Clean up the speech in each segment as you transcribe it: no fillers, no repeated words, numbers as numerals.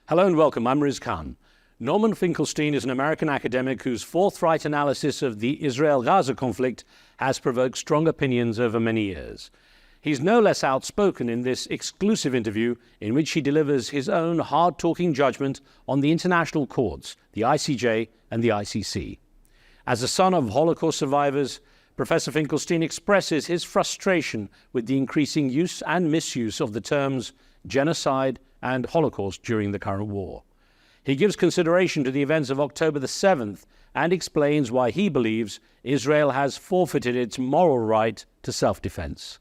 Hello and welcome, I'm Riz Khan. Norman Finkelstein is an American academic whose forthright analysis of the Israel-Gaza conflict has provoked strong opinions over many years. He's no less outspoken in this exclusive interview in which he delivers his own hard-talking judgment on the international courts, the ICJ and the ICC. As a son of Holocaust survivors, Professor Finkelstein expresses his frustration with the increasing use and misuse of the terms genocide and Holocaust during the current war. He gives consideration to the events of October the 7th and explains why he believes Israel has forfeited its moral right to self-defense.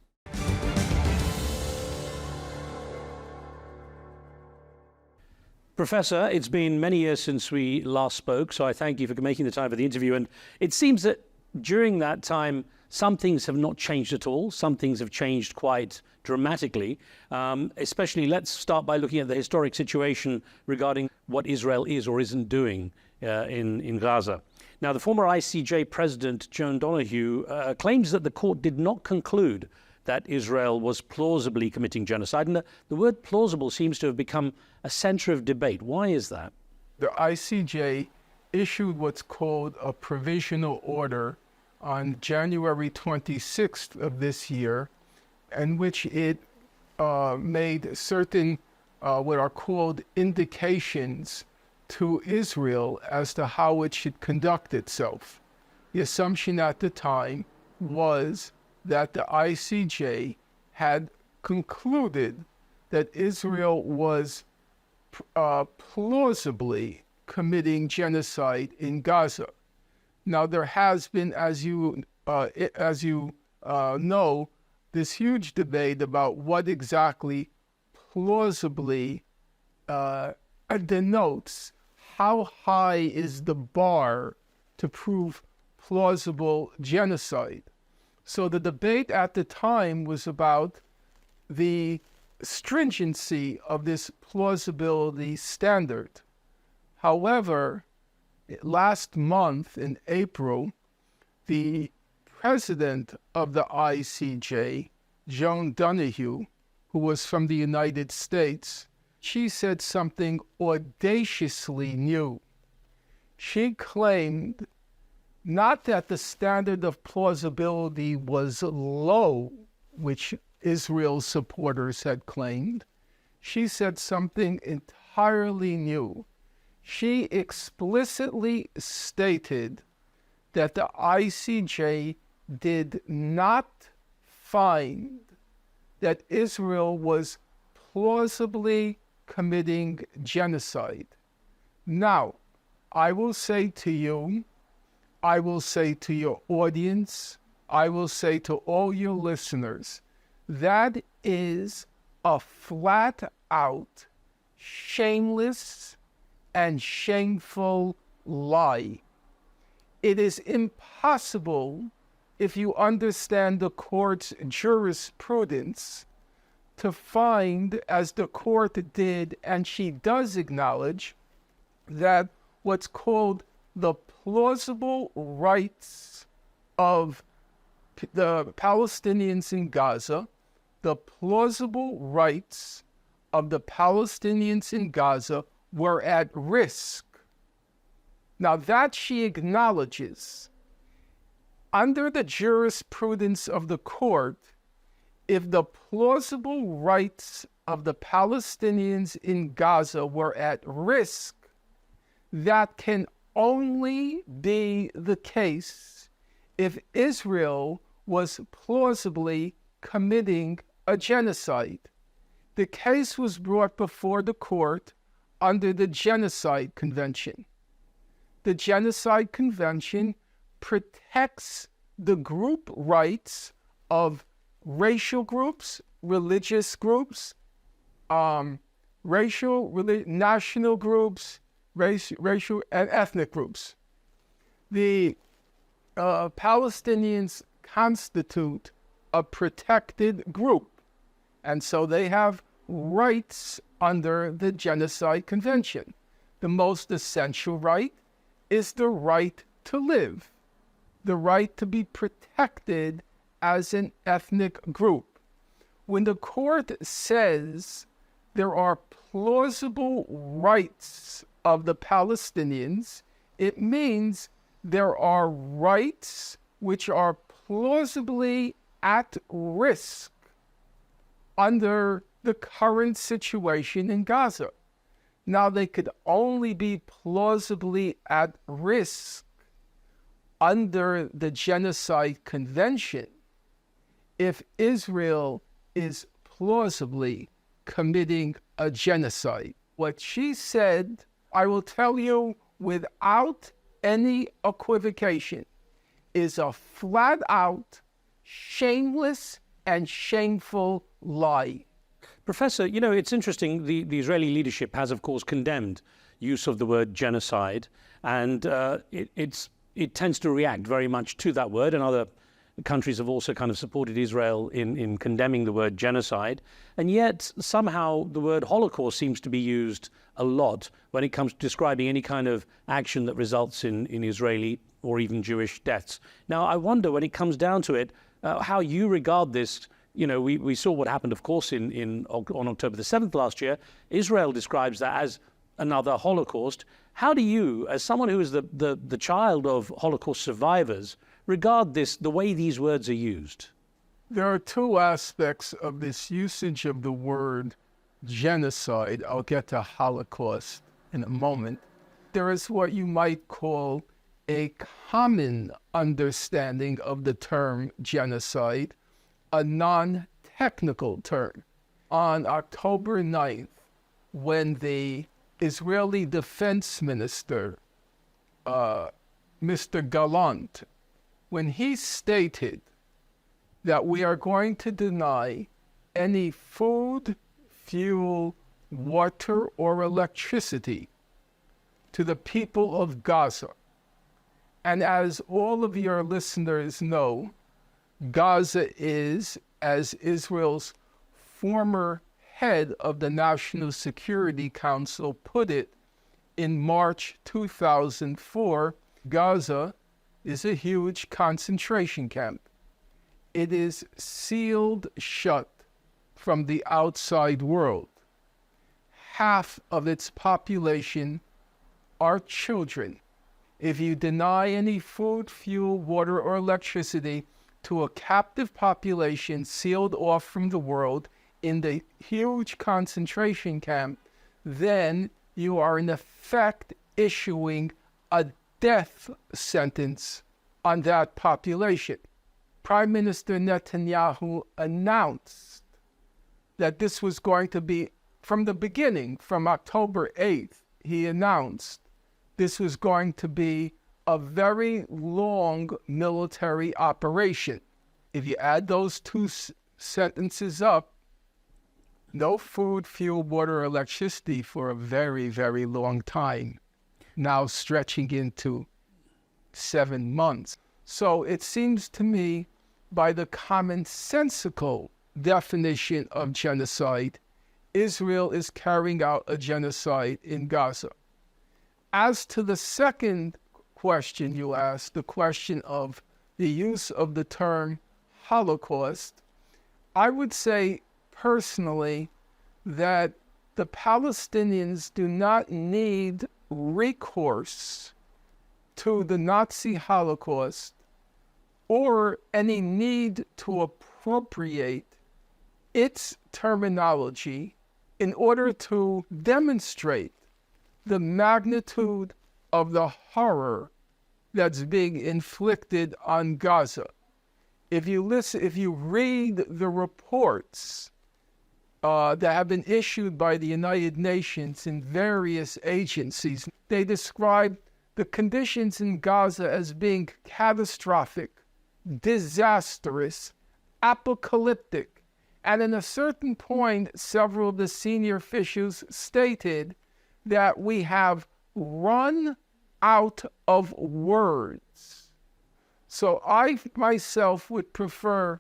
Professor, it's been many years since we last spoke, so I thank you for making the time for the interview. And it seems that during that time, some things have not changed at all. Some things have changed quite dramatically. Especially, let's start by looking at the historic situation regarding what Israel is or isn't doing in Gaza. Now, the former ICJ President, Joan Donoghue, claims that the court did not conclude that Israel was plausibly committing genocide. And the word plausible seems to have become a center of debate. Why is that? The ICJ issued what's called a provisional order on January 26th of this year, in which it made certain what are called indications to Israel as to how it should conduct itself. The assumption at the time was that the ICJ had concluded that Israel was plausibly committing genocide in Gaza. Now, there has been, as you know, this huge debate about what exactly plausibly denotes. How high is the bar to prove plausible genocide? So the debate at the time was about the stringency of this plausibility standard. However, last month in April, the president of the ICJ, Joan Donoghue, who was from the United States, she said something audaciously new. She claimed not that the standard of plausibility was low, which Israel's supporters had claimed. She said something entirely new. She explicitly stated that the ICJ did not find that Israel was plausibly committing genocide. Now, I will say to you, I will say to your audience, I will say to all your listeners, that is a flat-out, shameless, and shameful lie. It is impossible, if you understand the court's jurisprudence, to find, as the court did, and she does acknowledge, that what's called the plausible rights of the Palestinians in Gaza, the plausible rights of the Palestinians in Gaza were at risk. Now that she acknowledges, under the jurisprudence of the court, if the plausible rights of the Palestinians in Gaza were at risk, that can only be the case if Israel was plausibly committing a genocide. The case was brought before the court under the Genocide Convention. The Genocide Convention protects the group rights of racial groups, religious groups, national groups, racial and ethnic groups. The Palestinians constitute a protected group, and so they have rights under the Genocide Convention. The most essential right is the right to live, the right to be protected as an ethnic group. When the court says there are plausible rights of the Palestinians, it means there are rights which are plausibly at risk under the current situation in Gaza. Now, they could only be plausibly at risk under the Genocide Convention if Israel is plausibly committing a genocide. What she said, I will tell you without any equivocation, is a flat-out, shameless and shameful lie. Professor, you know, it's interesting. The Israeli leadership has, of course, condemned use of the word genocide, and it tends to react very much to that word, and other countries have also kind of supported Israel in condemning the word genocide. And yet, somehow, the word Holocaust seems to be used a lot when it comes to describing any kind of action that results in Israeli or even Jewish deaths. Now, I wonder, when it comes down to it, how you regard this. You know, we saw what happened, of course, on October the 7th last year. Israel describes that as another Holocaust. How do you, as someone who is the child of Holocaust survivors, regard this, the way these words are used? There are two aspects of this usage of the word genocide. I'll get to Holocaust in a moment. There is what you might call a common understanding of the term genocide, a non-technical term. On October 9th, when the Israeli Defense Minister, Mr. Gallant, when he stated that we are going to deny any food, fuel, water, or electricity to the people of Gaza. And as all of your listeners know, Gaza is, as Israel's former head of the National Security Council put it in March 2004, Gaza is a huge concentration camp. It is sealed shut from the outside world. Half of its population are children. If you deny any food, fuel, water, or electricity to a captive population sealed off from the world in the huge concentration camp, then you are in effect issuing a death sentence on that population. Prime Minister Netanyahu announced that this was going to be, from the beginning, from October 8th, he announced this was going to be a very long military operation. If you add those two sentences up, no food, fuel, water, or electricity for a very, very long time, now stretching into 7 months. So it seems to me, by the commonsensical definition of genocide, Israel is carrying out a genocide in Gaza. As to the second question you asked, the question of the use of the term Holocaust, I would say personally that the Palestinians do not need recourse to the Nazi Holocaust or any need to appropriate its terminology in order to demonstrate the magnitude of the horror that's being inflicted on Gaza. If you read the reports that have been issued by the United Nations and various agencies, they describe the conditions in Gaza as being catastrophic, disastrous, apocalyptic. And at a certain point, several of the senior officials stated that we have run out of words. So I myself would prefer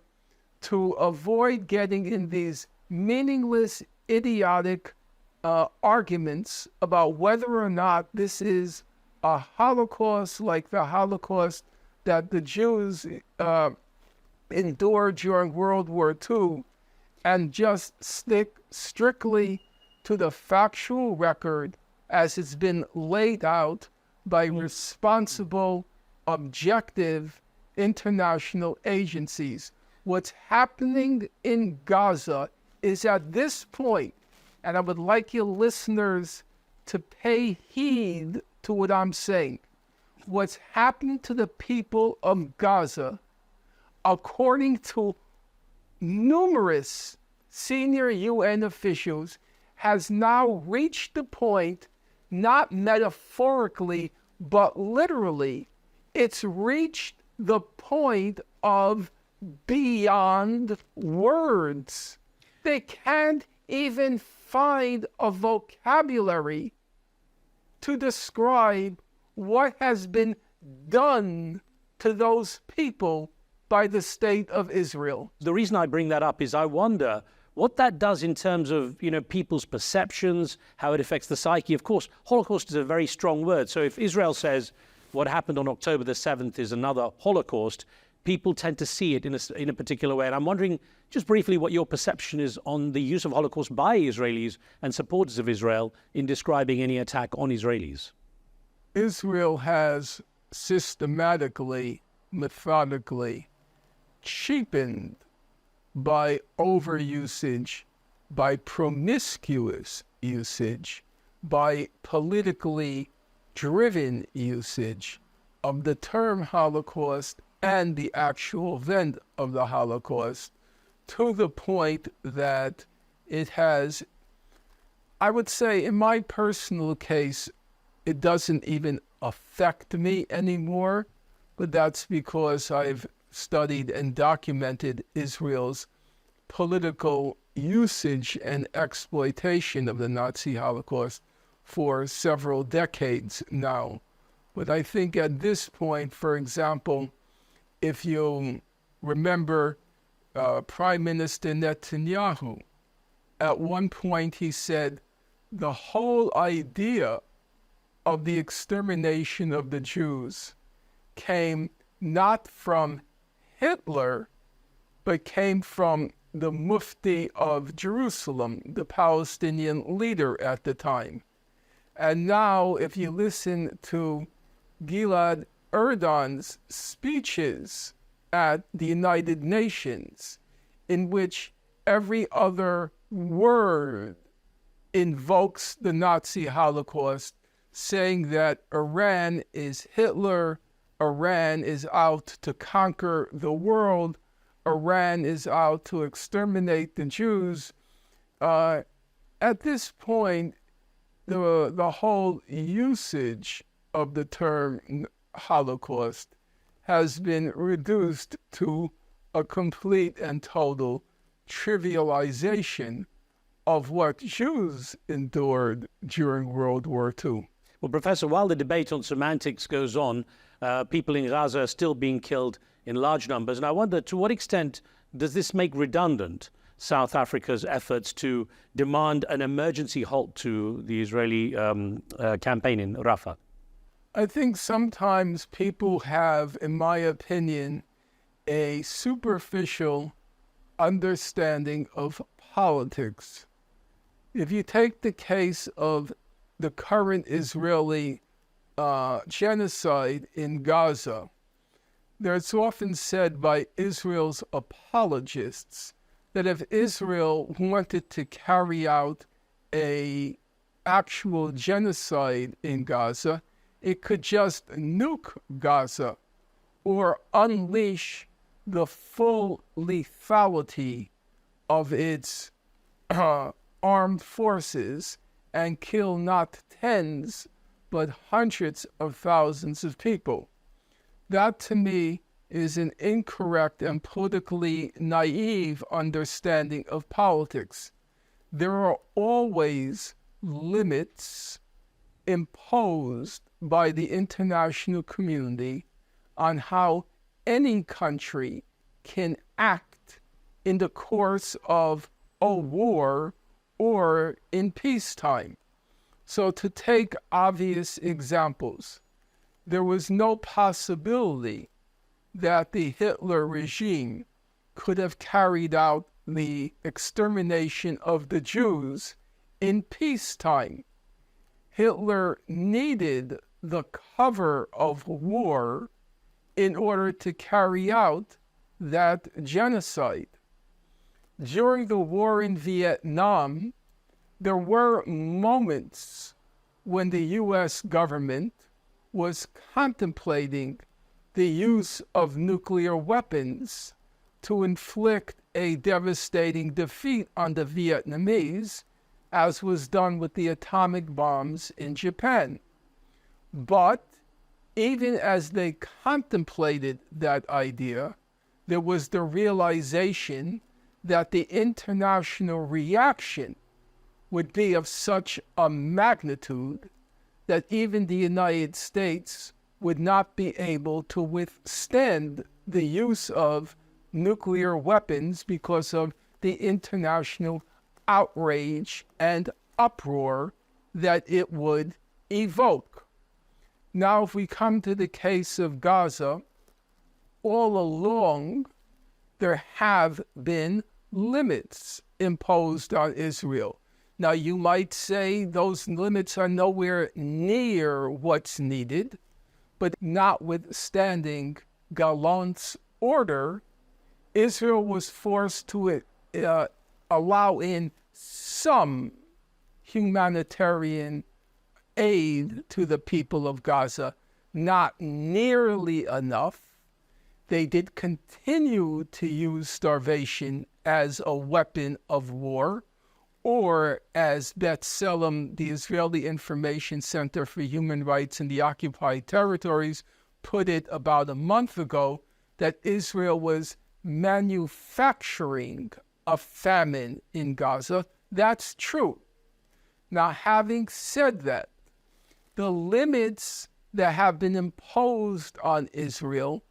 to avoid getting in these meaningless, idiotic arguments about whether or not this is a Holocaust like the Holocaust that the Jews endured during World War II, and just stick strictly to the factual record as it's been laid out by responsible, objective international agencies. What's happening in Gaza is at this point, and I would like your listeners to pay heed to what I'm saying. What's happening to the people of Gaza, according to numerous senior UN officials, has now reached the point, not metaphorically, but literally, it's reached the point of beyond words. They can't even find a vocabulary to describe what has been done to those people by the state of Israel. The reason I bring that up is I wonder what that does in terms of, people's perceptions, how it affects the psyche. Of course, Holocaust is a very strong word. So if Israel says what happened on October the 7th is another Holocaust, people tend to see it in a particular way. And I'm wondering just briefly what your perception is on the use of Holocaust by Israelis and supporters of Israel in describing any attack on Israelis. Israel has systematically, methodically cheapened by overusage, by promiscuous usage, by politically driven usage of the term Holocaust and the actual event of the Holocaust, to the point that it has, I would say in my personal case, it doesn't even affect me anymore, but that's because I've studied and documented Israel's political usage and exploitation of the Nazi Holocaust for several decades now. But I think at this point, for example, if you remember Prime Minister Netanyahu, at one point he said the whole idea of the extermination of the Jews came not from Hitler, but came from the Mufti of Jerusalem, the Palestinian leader at the time. And now, if you listen to Gilad Erdan's speeches at the United Nations, in which every other word invokes the Nazi Holocaust, saying that Iran is Hitler, Iran is out to conquer the world, Iran is out to exterminate the Jews. At this point, the whole usage of the term Holocaust has been reduced to a complete and total trivialization of what Jews endured during World War II. Well, Professor, while the debate on semantics goes on, people in Gaza are still being killed in large numbers. And I wonder, to what extent does this make redundant South Africa's efforts to demand an emergency halt to the Israeli campaign in Rafah? I think sometimes people have, in my opinion, a superficial understanding of politics. If you take the case of the current Israeli genocide in Gaza, it's often said by Israel's apologists that if Israel wanted to carry out an actual genocide in Gaza, it could just nuke Gaza or unleash the full lethality of its armed forces and kill not tens, but hundreds of thousands of people. That, to me, is an incorrect and politically naive understanding of politics. There are always limits imposed by the international community on how any country can act in the course of a war or in peacetime. So to take obvious examples, there was no possibility that the Hitler regime could have carried out the extermination of the Jews in peacetime. Hitler needed the cover of war in order to carry out that genocide. During the war in Vietnam, there were moments when the U.S. government was contemplating the use of nuclear weapons to inflict a devastating defeat on the Vietnamese, as was done with the atomic bombs in Japan. But even as they contemplated that idea, there was the realization that the international reaction would be of such a magnitude that even the United States would not be able to withstand the use of nuclear weapons because of the international outrage and uproar that it would evoke. Now, if we come to the case of Gaza, all along there have been limits imposed on Israel. Now, you might say those limits are nowhere near what's needed, but notwithstanding Gallant's order, Israel was forced to allow in some humanitarian aid to the people of Gaza, not nearly enough. They did continue to use starvation as a weapon of war, or as B'Tselem, the Israeli Information Center for Human Rights in the Occupied Territories, put it about a month ago, that Israel was manufacturing a famine in Gaza. That's true. Now, having said that, the limits that have been imposed on Israel,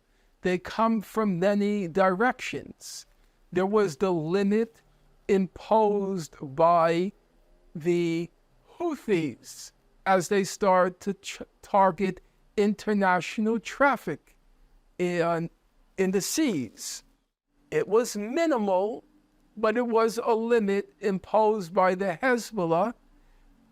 they come from many directions. There was the limit imposed by the Houthis as they start to target international traffic in the seas. It was minimal, but it was a limit imposed by the Hezbollah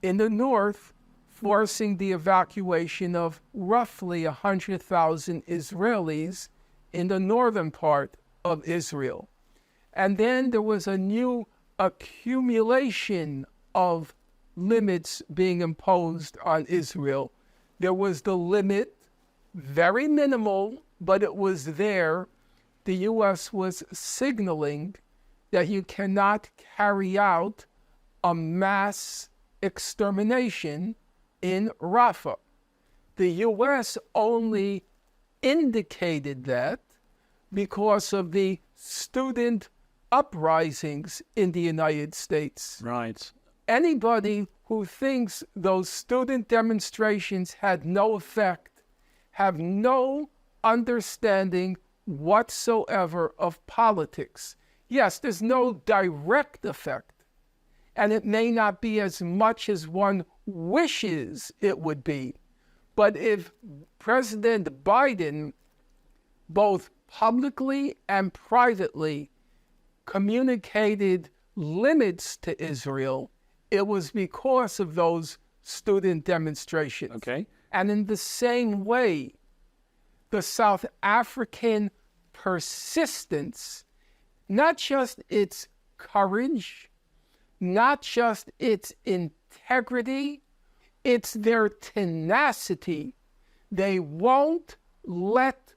in the north, forcing the evacuation of roughly 100,000 Israelis in the northern part of Israel. And then there was a new accumulation of limits being imposed on Israel. There was the limit, very minimal, but it was there. The U.S. was signaling that you cannot carry out a mass extermination in Rafah. The U.S. only indicated that because of the student uprisings in the United States. Right. Anybody who thinks those student demonstrations had no effect have no understanding whatsoever of politics. Yes, there's no direct effect, and it may not be as much as one wishes it would be. But if President Biden, both publicly and privately, communicated limits to Israel, it was because of those student demonstrations. Okay. And in the same way, the South African persistence, not just its courage, not just its integrity, it's their tenacity. They won't let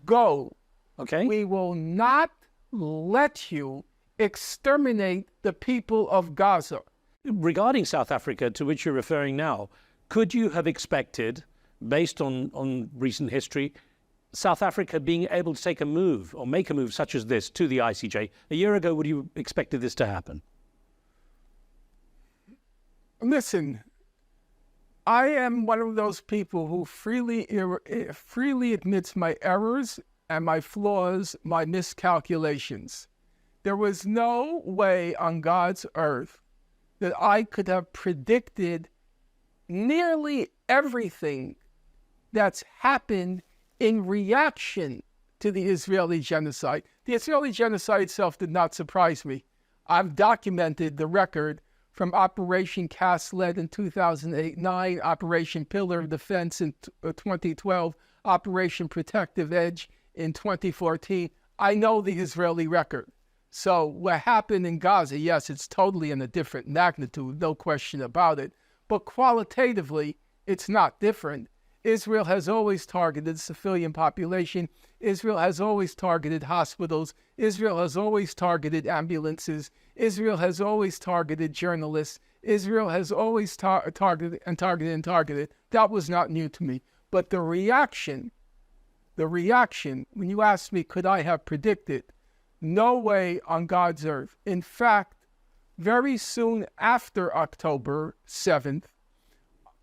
go. Okay. We will not let you exterminate the people of Gaza. Regarding South Africa, to which you're referring now, could you have expected, based on recent history, South Africa being able to take a move or make a move such as this to the ICJ? A year ago, would you expected this to happen? Listen, I am one of those people who freely admits my errors and my flaws, my miscalculations. There was no way on God's earth that I could have predicted nearly everything that's happened in reaction to the Israeli genocide. The Israeli genocide itself did not surprise me. I've documented the record from Operation Cast Lead in 2008-9, Operation Pillar of Defense in 2012, Operation Protective Edge in 2014. I know the Israeli record. So what happened in Gaza, yes, it's totally in a different magnitude, no question about it. But qualitatively, it's not different. Israel has always targeted civilian population. Israel has always targeted hospitals. Israel has always targeted ambulances. Israel has always targeted journalists. Israel has always targeted and targeted and targeted. That was not new to me. But the reaction, when you asked me, could I have predicted? No way on God's earth. In fact, very soon after October 7th,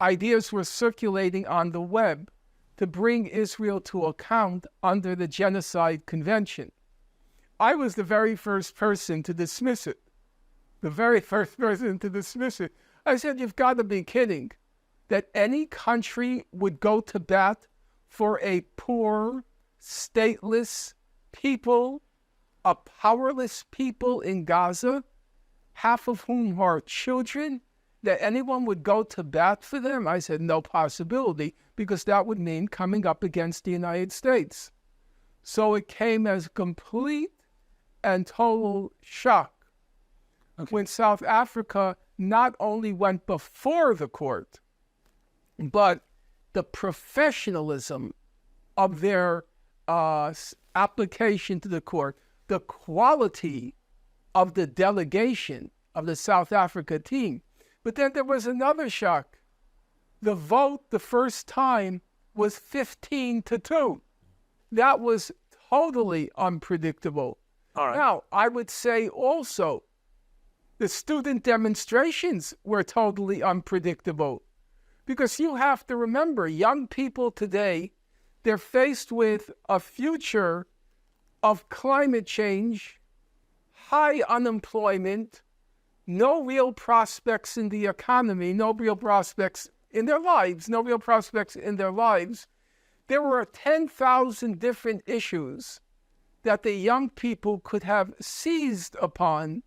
ideas were circulating on the web to bring Israel to account under the Genocide Convention. I was the very first person to dismiss it. I said, you've got to be kidding. That any country would go to bat for a poor, stateless people, a powerless people in Gaza, half of whom are children, that anyone would go to bat for them? I said, no possibility, because that would mean coming up against the United States. So it came as complete and total shock when South Africa not only went before the court, but the professionalism of their application to the court, the quality of the delegation of the South Africa team. But then there was another shock. The vote the first time was 15-2. That was totally unpredictable. All right. Now, I would say also the student demonstrations were totally unpredictable, because you have to remember, young people today, they're faced with a future of climate change, high unemployment, no real prospects in the economy, no real prospects in their lives. There were 10,000 different issues that the young people could have seized upon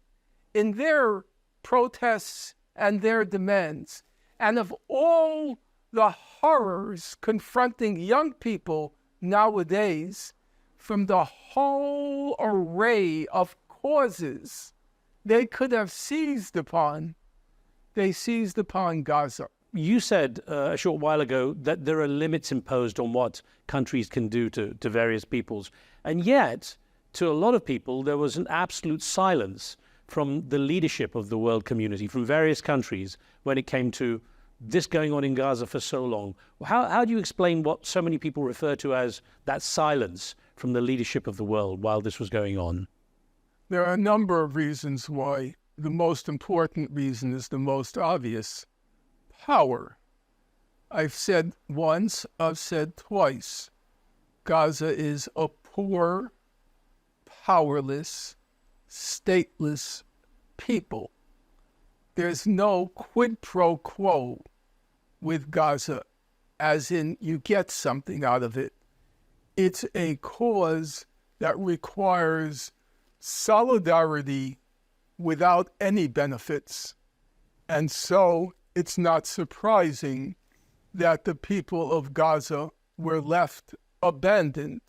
in their protests and their demands. And of all the horrors confronting young people nowadays, from the whole array of causes they could have seized upon, they seized upon Gaza. You said a short while ago that there are limits imposed on what countries can do to various peoples. And yet, to a lot of people, there was an absolute silence from the leadership of the world community, from various countries, when it came to this going on in Gaza for so long. How do you explain what so many people refer to as that silence from the leadership of the world while this was going on? There are a number of reasons why. The most important reason is the most obvious. Power. I've said once, I've said twice. Gaza is a poor, powerless, stateless people. There's no quid pro quo with Gaza, as in you get something out of it. It's a cause that requires solidarity without any benefits. And so it's not surprising that the people of Gaza were left abandoned.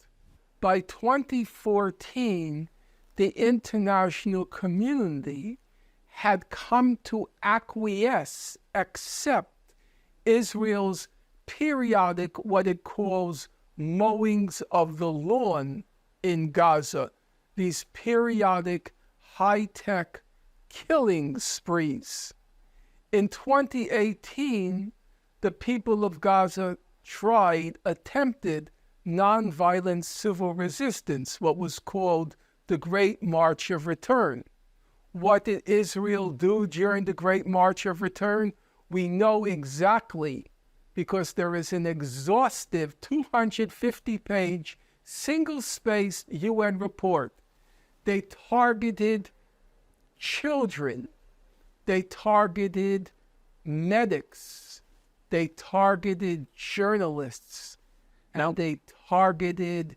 By 2014, the international community had come to acquiesce, accept Israel's periodic, what it calls, mowings of the lawn in Gaza, these periodic high-tech killing sprees. In 2018, the people of Gaza attempted nonviolent civil resistance, what was called the Great March of Return. What did Israel do during the Great March of Return? We know exactly, because there is an exhaustive 250-page, single-spaced UN report. They targeted children. They targeted medics. They targeted journalists. And they targeted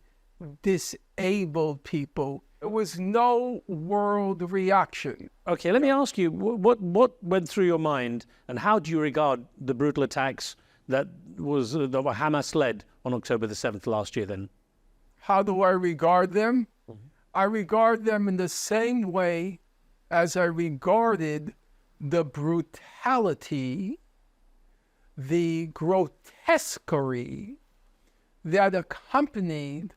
disabled people. There was no world reaction. Okay, let me ask you, what went through your mind, and how do you regard the brutal attacks that Hamas led on October the 7th last year then? How do I regard them? I regard them in the same way as I regarded the brutality, the grotesquerie that accompanied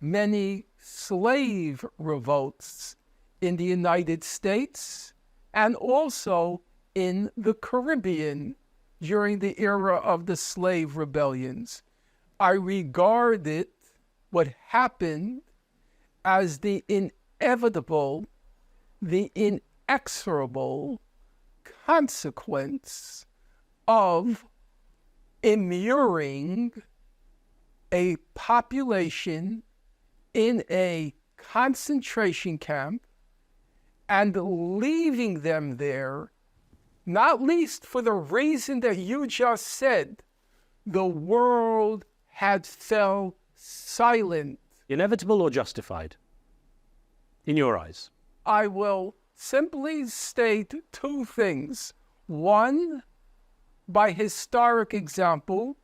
many slave revolts in the United States and also in the Caribbean during the era of the slave rebellions. I regarded what happened as the inevitable, the inexorable consequence of immuring a population in a concentration camp and leaving them there, not least for the reason that you just said. The world had fell silent. Inevitable or justified, in your eyes? I will simply state two things. One, by historic example,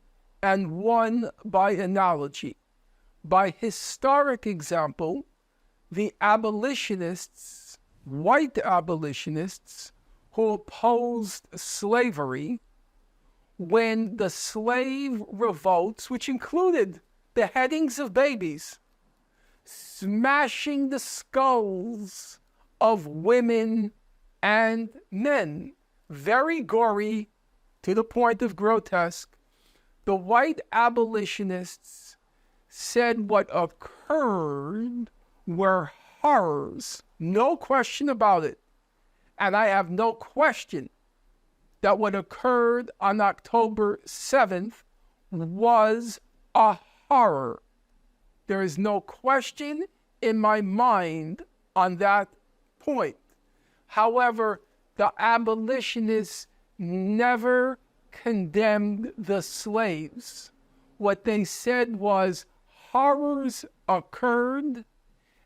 and one by analogy. By historic example, the abolitionists, white abolitionists, who opposed slavery, when the slave revolts, which included beheadings of babies, smashing the skulls of women and men, very gory to the point of grotesque, the white abolitionists said what occurred were horrors, no question about it. And I have no question that what occurred on October 7th was a horror. There is no question in my mind on that point. However, the abolitionists never condemned the slaves. What they said was horrors occurred,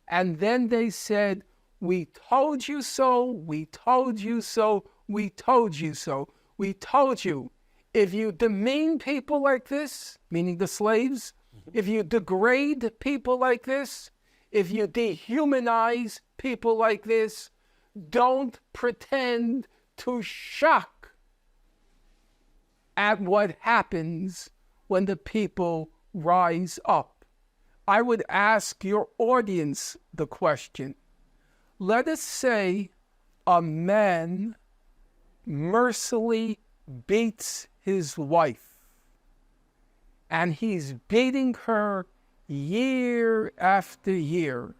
and then they said, we told you so, we told you so, we told you so. We told you, if you demean people like this, meaning the slaves, if you degrade people like this, if you dehumanize people like this, don't pretend to shock at what happens when the people rise up. I would ask your audience the question. Let us say a man mercilessly beats his wife, and he's beating her year after year.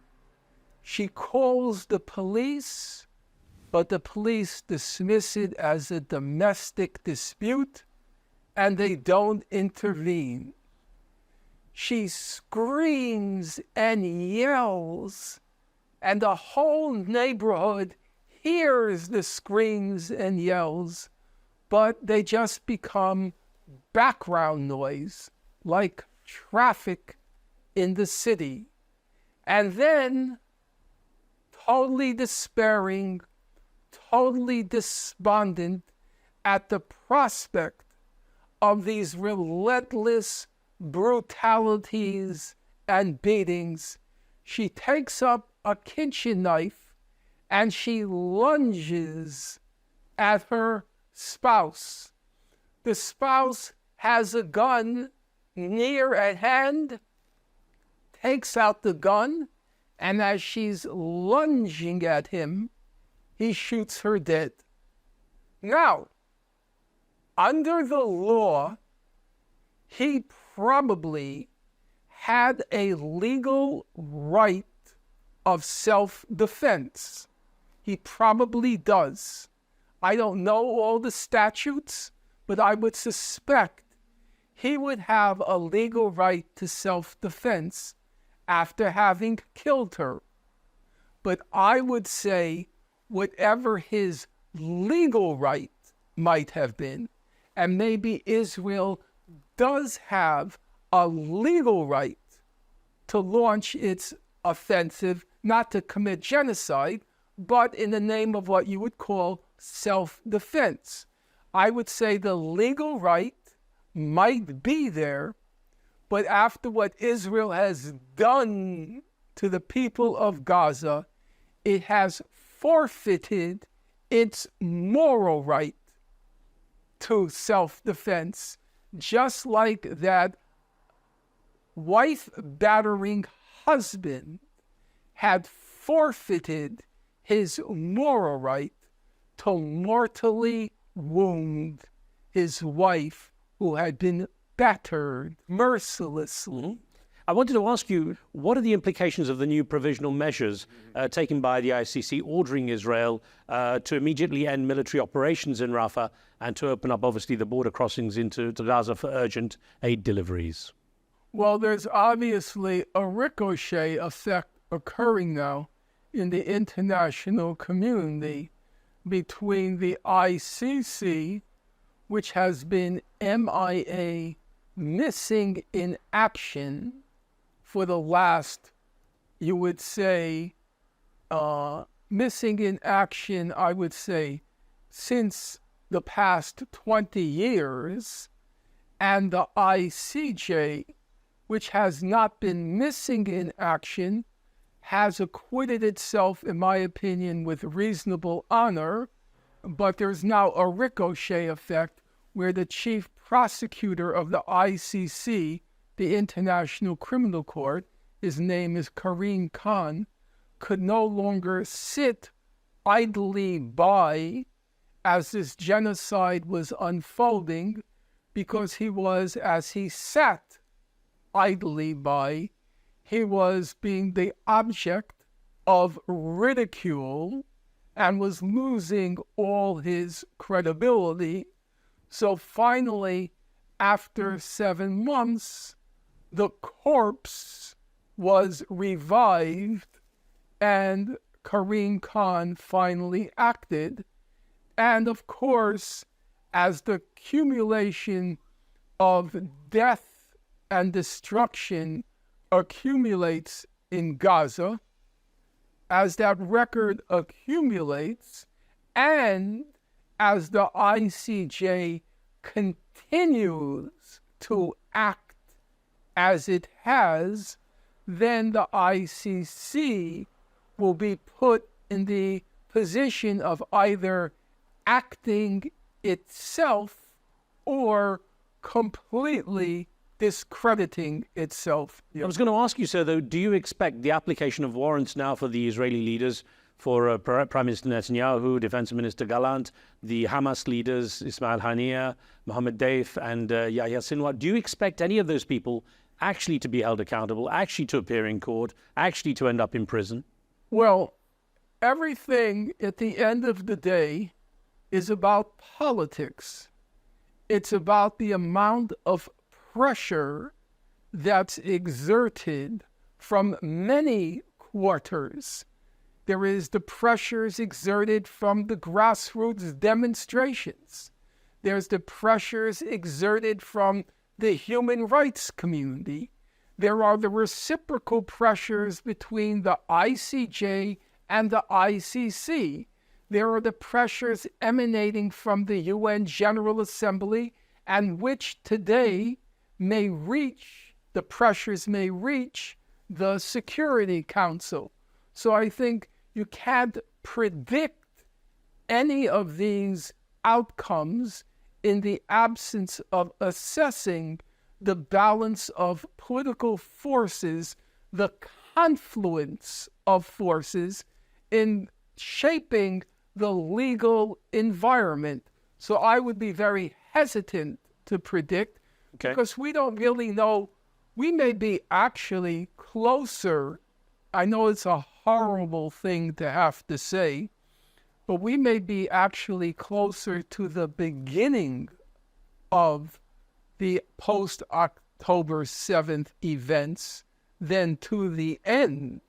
She calls the police, but the police dismiss it as a domestic dispute, and they don't intervene. She screams and yells, and the whole neighborhood hears the screams and yells, but they just become background noise, like traffic in the city. And then, totally despairing, totally despondent at the prospect of these relentless brutalities and beatings, she takes up a kitchen knife and she lunges at her spouse. The spouse has a gun near at hand, takes out the gun, and as she's lunging at him, he shoots her dead. Now, under the law, he probably had a legal right of self-defense. He probably does. I don't know all the statutes, but I would suspect he would have a legal right to self-defense after having killed her. But I would say whatever his legal right might have been, and maybe Israel does have a legal right to launch its offensive not to commit genocide, but in the name of what you would call self-defense. I would say the legal right might be there, but after what Israel has done to the people of Gaza, it has forfeited its moral right to self-defense, just like that wife-battering husband had forfeited his moral right to mortally wound his wife who had been battered mercilessly. I wanted to ask you, what are the implications of the new provisional measures taken by the ICC ordering Israel to immediately end military operations in Rafah and to open up, obviously, the border crossings into Gaza for urgent aid deliveries? Well, there's obviously a ricochet effect occurring now in the international community between the ICC, which has been MIA, missing in action, for the last, you would say, missing in action, I would say, since the past 20 years, and the ICJ, which has not been missing in action, has acquitted itself, in my opinion, with reasonable honor, but there's now a ricochet effect where the chief prosecutor of the ICC, the International Criminal Court, his name is Karim Khan, could no longer sit idly by as this genocide was unfolding, because he was, as he sat idly by, he was being the object of ridicule and was losing all his credibility. So finally, after 7 months, the corpse was revived and Karim Khan finally acted. And of course, as the accumulation of death and destruction accumulates in Gaza, as that record accumulates, and as the ICJ continues to act as it has, then the ICC will be put in the position of either acting itself or completely discrediting itself. I was going to ask you, sir, though, do you expect the application of warrants now for the Israeli leaders, for Prime Minister Netanyahu, Defense Minister Gallant, the Hamas leaders, Ismail Haniyeh, Mohammed Deif, and Yahya Sinwar? Do you expect any of those people actually to be held accountable, actually to appear in court, actually to end up in prison? Well, everything at the end of the day is about politics. It's about the amount of pressure that's exerted from many quarters. There is the pressures exerted from the grassroots demonstrations. There's the pressures exerted from the human rights community. There are the reciprocal pressures between the ICJ and the ICC. There are the pressures emanating from the UN General Assembly, and which today may reach, the pressures may reach the Security Council. So I think you can't predict any of these outcomes in the absence of assessing the balance of political forces, the confluence of forces in shaping the legal environment. So I would be very hesitant to predict, because we don't really know. We may be actually closer. I know it's a horrible thing to have to say, but we may be actually closer to the beginning of the post-October 7th events than to the end.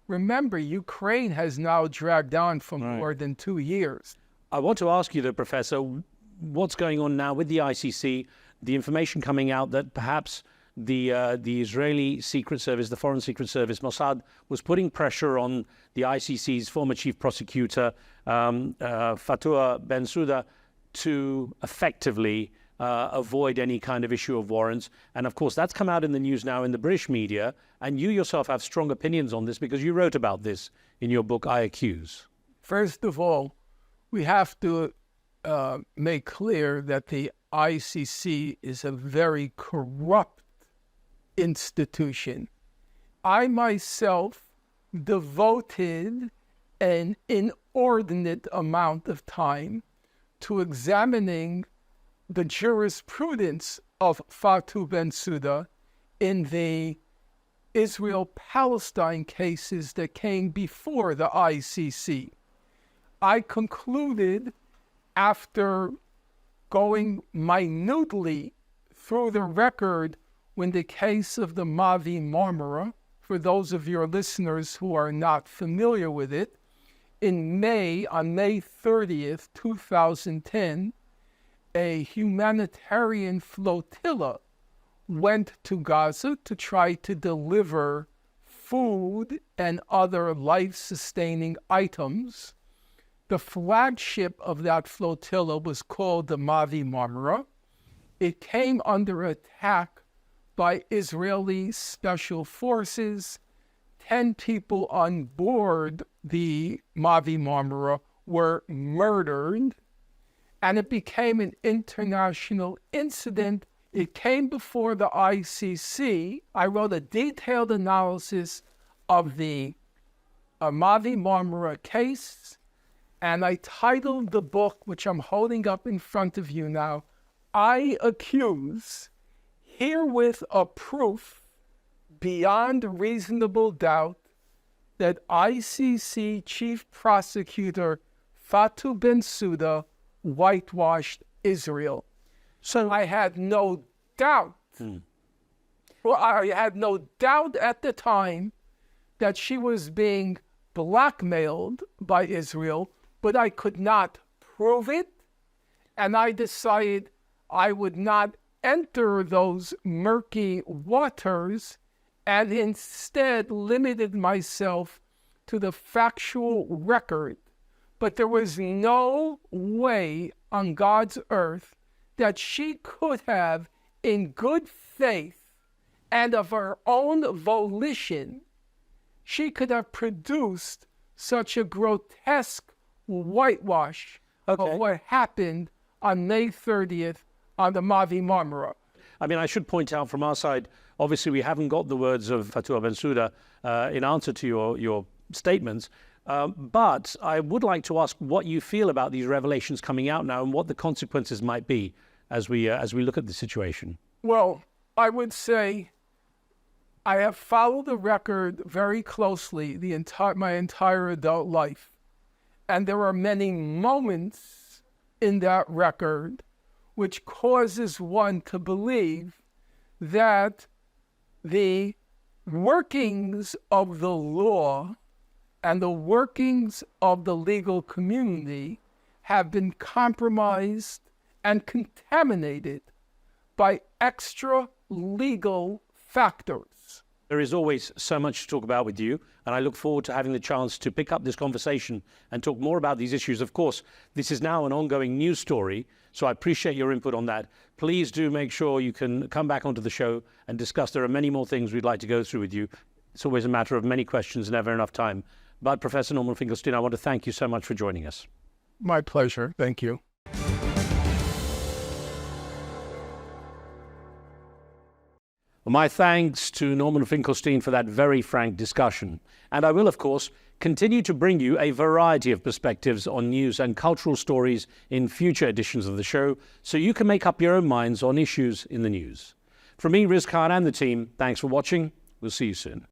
Remember, Ukraine has now dragged on for more than 2 years. I want to ask you, though, Professor, what's going on now with the ICC, the information coming out that perhaps the Israeli Secret Service, the Foreign Secret Service, Mossad, was putting pressure on the ICC's former chief prosecutor, Fatou Bensouda, to effectively avoid any kind of issue of warrants. And of course, that's come out in the news now in the British media. And you yourself have strong opinions on this because you wrote about this in your book, I Accuse. First of all, we have to make clear that the ICC is a very corrupt institution. I myself devoted an inordinate amount of time to examining the jurisprudence of Fatou Bensouda in the Israel-Palestine cases that came before the ICC. I concluded, after going minutely through the record when the case of the Mavi Marmara, for those of your listeners who are not familiar with it, on May 30th, 2010, a humanitarian flotilla went to Gaza to try to deliver food and other life-sustaining items. The flagship of that flotilla was called the Mavi Marmara. It came under attack by Israeli special forces. 10 people on board the Mavi Marmara were murdered, and it became an international incident. It came before the ICC. I wrote a detailed analysis of the Mavi Marmara case, and I titled the book, which I'm holding up in front of you now, I Accuse, herewith a proof beyond reasonable doubt that ICC Chief Prosecutor Fatou Bensouda whitewashed Israel. So I had no doubt, well, I had no doubt at the time that she was being blackmailed by Israel, but I could not prove it, and I decided I would not enter those murky waters and instead limited myself to the factual record. But there was no way on God's earth that she could have, in good faith and of her own volition, she could have produced such a grotesque whitewash of what happened on May 30th on the Mavi Marmara. I mean, I should point out from our side, obviously we haven't got the words of Fatou Bensouda in answer to your statements, but I would like to ask what you feel about these revelations coming out now and what the consequences might be as we look at the situation. Well, I would say I have followed the record very closely my entire adult life, and there are many moments in that record which causes one to believe that the workings of the law and the workings of the legal community have been compromised and contaminated by extra legal factors. There is always so much to talk about with you, and I look forward to having the chance to pick up this conversation and talk more about these issues. Of course, this is now an ongoing news story, so I appreciate your input on that. Please do make sure you can come back onto the show and discuss. There are many more things we'd like to go through with you. It's always a matter of many questions, never enough time. But Professor Norman Finkelstein, I want to thank you so much for joining us. My pleasure. Thank you. My thanks to Norman Finkelstein for that very frank discussion. And I will, of course, continue to bring you a variety of perspectives on news and cultural stories in future editions of the show, so you can make up your own minds on issues in the news. From me, Riz Khan, and the team, thanks for watching. We'll see you soon.